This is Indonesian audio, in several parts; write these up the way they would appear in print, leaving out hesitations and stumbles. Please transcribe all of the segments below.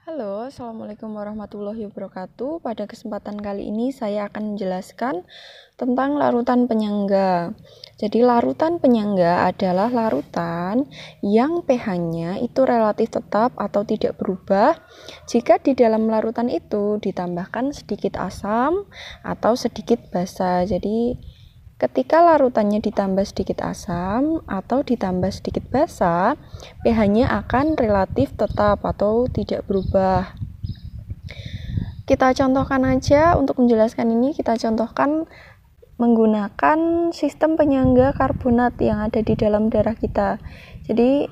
Halo, Assalamualaikum warahmatullahi wabarakatuh. Pada kesempatan kali ini saya akan menjelaskan tentang larutan penyangga. Jadi larutan penyangga adalah larutan yang pH-nya itu relatif tetap atau tidak berubah jika di dalam larutan itu ditambahkan sedikit asam atau sedikit basa. Jadi ketika larutannya ditambah sedikit asam atau ditambah sedikit basa, pH-nya akan relatif tetap atau tidak berubah. Kita contohkan aja untuk menjelaskan ini, kita contohkan menggunakan sistem penyangga karbonat yang ada di dalam darah kita. Jadi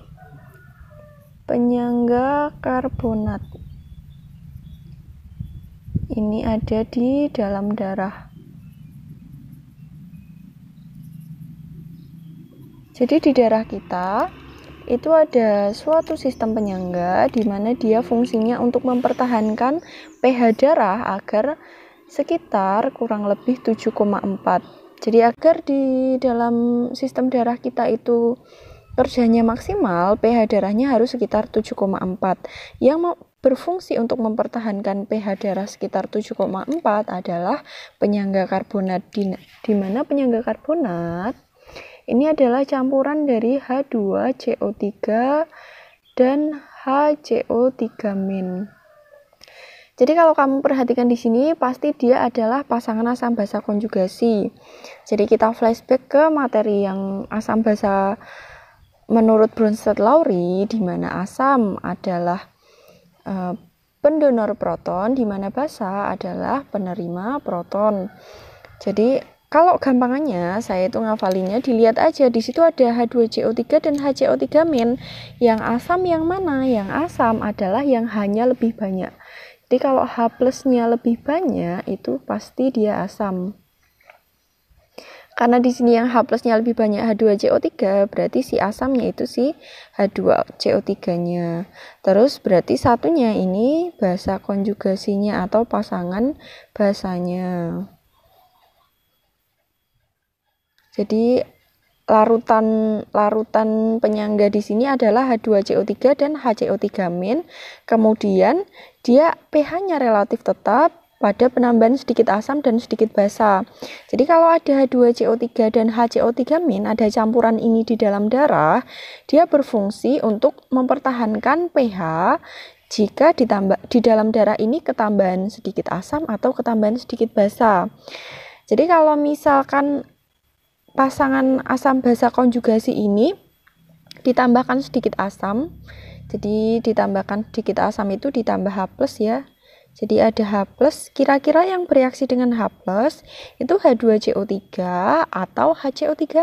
penyangga karbonat ini ada di dalam darah. Jadi di darah kita itu ada suatu sistem penyangga di mana dia fungsinya untuk mempertahankan pH darah agar sekitar kurang lebih 7,4. Jadi agar di dalam sistem darah kita itu kerjanya maksimal, pH darahnya harus sekitar 7,4. Yang berfungsi untuk mempertahankan pH darah sekitar 7,4 adalah penyangga karbonat, di mana penyangga karbonat ini adalah campuran dari H2CO3 dan HCO3-. Jadi kalau kamu perhatikan di sini, pasti dia adalah pasangan asam basa konjugasi. Jadi kita flashback ke materi yang asam basa menurut Bronsted-Lowry, di mana asam adalah pendonor proton, di mana basa adalah penerima proton. Jadi kalau gampangannya, saya itu ngafalinnya, dilihat aja, di situ ada H2CO3 dan HCO3-. Yang asam yang mana? Yang asam adalah yang H-nya lebih banyak. Jadi kalau H plusnya lebih banyak, itu pasti dia asam. Karena di sini yang H plusnya lebih banyak H2CO3, berarti si asamnya itu si H2CO3-nya. Terus berarti satunya ini basa konjugasinya atau pasangan basanya. Jadi larutan penyangga di sini adalah H2CO3 dan HCO3-. Kemudian dia pH-nya relatif tetap pada penambahan sedikit asam dan sedikit basa. Jadi kalau ada H2CO3 dan HCO3-, ada campuran ini di dalam darah, dia berfungsi untuk mempertahankan pH jika di dalam darah ini ketambahan sedikit asam atau ketambahan sedikit basa. Jadi kalau misalkan pasangan asam basa konjugasi ini ditambahkan sedikit asam, jadi ditambahkan sedikit asam itu ditambah H plus ya, jadi ada H plus, kira-kira yang bereaksi dengan H plus itu H2CO3 atau HCO3-.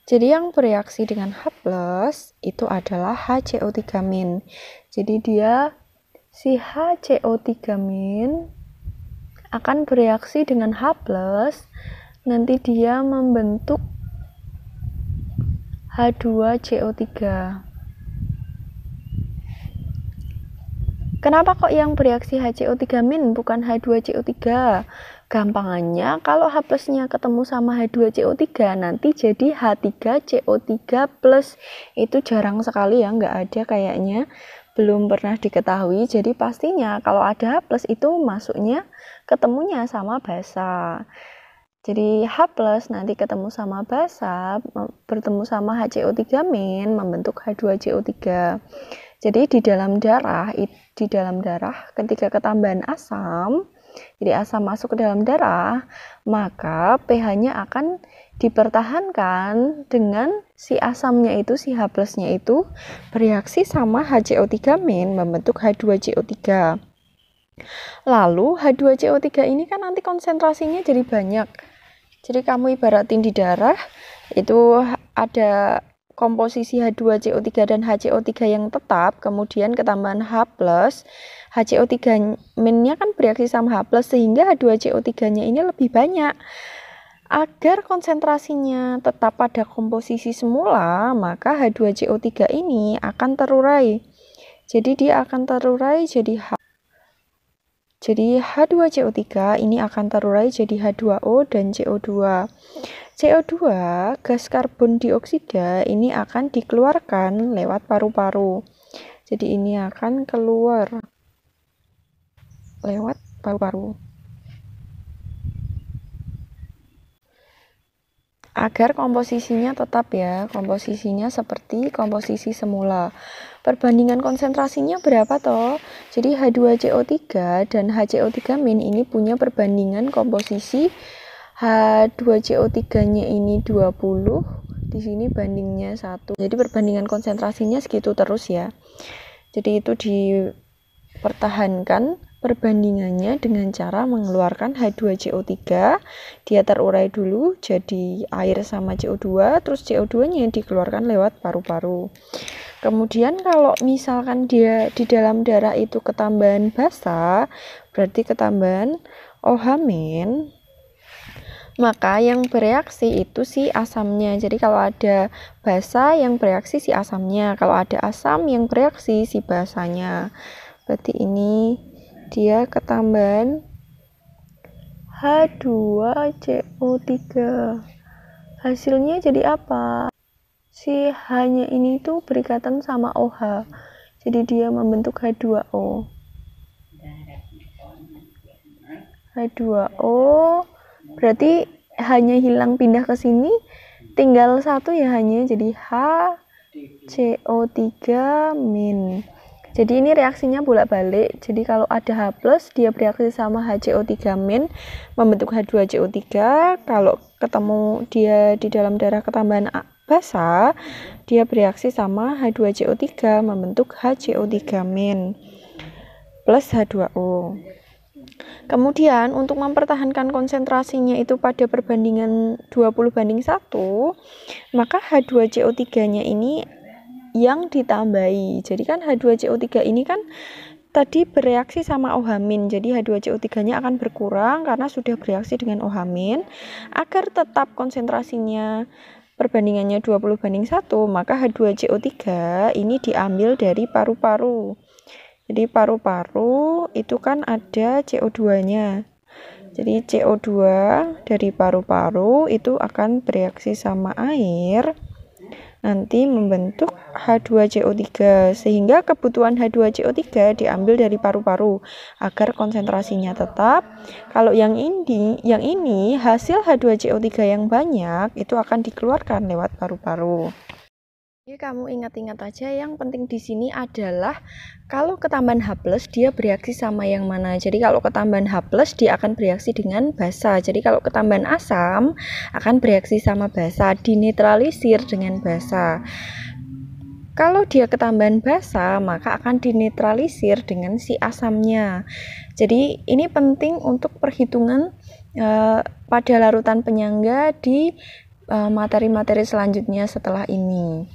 Jadi yang bereaksi dengan H plus itu adalah HCO3-. Jadi dia si HCO3- akan bereaksi dengan H plus, nanti dia membentuk H2CO3. Kenapa kok yang bereaksi HCO3- bukan H2CO3? Gampangannya kalau H plusnya ketemu sama H2CO3 nanti jadi H3CO3 plus. Itu jarang sekali ya, nggak ada kayaknya, belum pernah diketahui. Jadi pastinya kalau ada H plus itu masuknya ketemunya sama basa. Jadi H plus nanti ketemu sama basa, bertemu sama HCO3- membentuk H2CO3. Jadi di dalam darah ketika ketambahan asam, jadi asam masuk ke dalam darah, maka pH-nya akan dipertahankan dengan si asamnya itu, si H plusnya itu bereaksi sama HCO3- membentuk H2CO3. Lalu H2CO3 ini kan nanti konsentrasinya jadi banyak. Jadi kamu ibaratin di darah itu ada komposisi H2CO3 dan HCO3 yang tetap, kemudian ketambahan H plus, HCO3-nya kan bereaksi sama H plus, sehingga H2CO3-nya ini lebih banyak. Agar konsentrasinya tetap pada komposisi semula, maka H2CO3 ini akan terurai. Jadi dia akan terurai jadi H2CO3 ini akan terurai jadi H2O dan CO2. CO2, gas karbon dioksida, ini akan dikeluarkan lewat paru-paru. Jadi ini akan keluar lewat paru-paru. Agar komposisinya tetap ya, komposisinya seperti komposisi semula. Perbandingan konsentrasinya berapa toh? Jadi H2CO3 dan HCO3- ini punya perbandingan komposisi H2CO3-nya ini 20, di sini bandingnya 1. Jadi perbandingan konsentrasinya segitu terus ya. Jadi itu dipertahankan perbandingannya dengan cara mengeluarkan H2CO3, dia terurai dulu jadi air sama CO2, terus CO2-nya dikeluarkan lewat paru-paru. Kemudian kalau misalkan dia di dalam darah itu ketambahan basa, berarti ketambahan OH-, maka yang bereaksi itu si asamnya. Jadi kalau ada basa yang bereaksi si asamnya, kalau ada asam yang bereaksi si basanya. Berarti ini dia ketambahan H2CO3. Hasilnya jadi apa? Si H-nya ini tuh berikatan sama OH. Jadi dia membentuk H2O. H2O berarti hanya hilang pindah ke sini, tinggal satu ya hanya jadi HCO3-. Jadi ini reaksinya bolak-balik. Jadi kalau ada H+, dia bereaksi sama HCO3- membentuk H2CO3. Kalau ketemu dia di dalam darah ketambahan basa, dia bereaksi sama H2CO3 membentuk HCO3- plus H2O. Kemudian untuk mempertahankan konsentrasinya itu pada perbandingan 20:1, maka H2CO3-nya ini yang ditambahi. Jadi kan H2CO3 ini kan tadi bereaksi sama OH-, jadi H2CO3-nya akan berkurang karena sudah bereaksi dengan OH-. Agar tetap konsentrasinya perbandingannya 20:1, maka H2CO3 ini diambil dari paru-paru. Jadi paru-paru itu kan ada CO2-nya. Jadi CO2 dari paru-paru itu akan bereaksi sama air, nanti membentuk H2CO3, sehingga kebutuhan H2CO3 diambil dari paru-paru agar konsentrasinya tetap. Kalau yang ini hasil H2CO3 yang banyak itu akan dikeluarkan lewat paru-paru. Jadi kamu ingat-ingat aja, yang penting di sini adalah kalau ketambahan H+ dia bereaksi sama yang mana. Jadi kalau ketambahan H+ dia akan bereaksi dengan basa. Jadi kalau ketambahan asam akan bereaksi sama basa, dinetralisir dengan basa. Kalau dia ketambahan basa, maka akan dinetralisir dengan si asamnya. Jadi ini penting untuk perhitungan pada larutan penyangga di materi-materi selanjutnya setelah ini.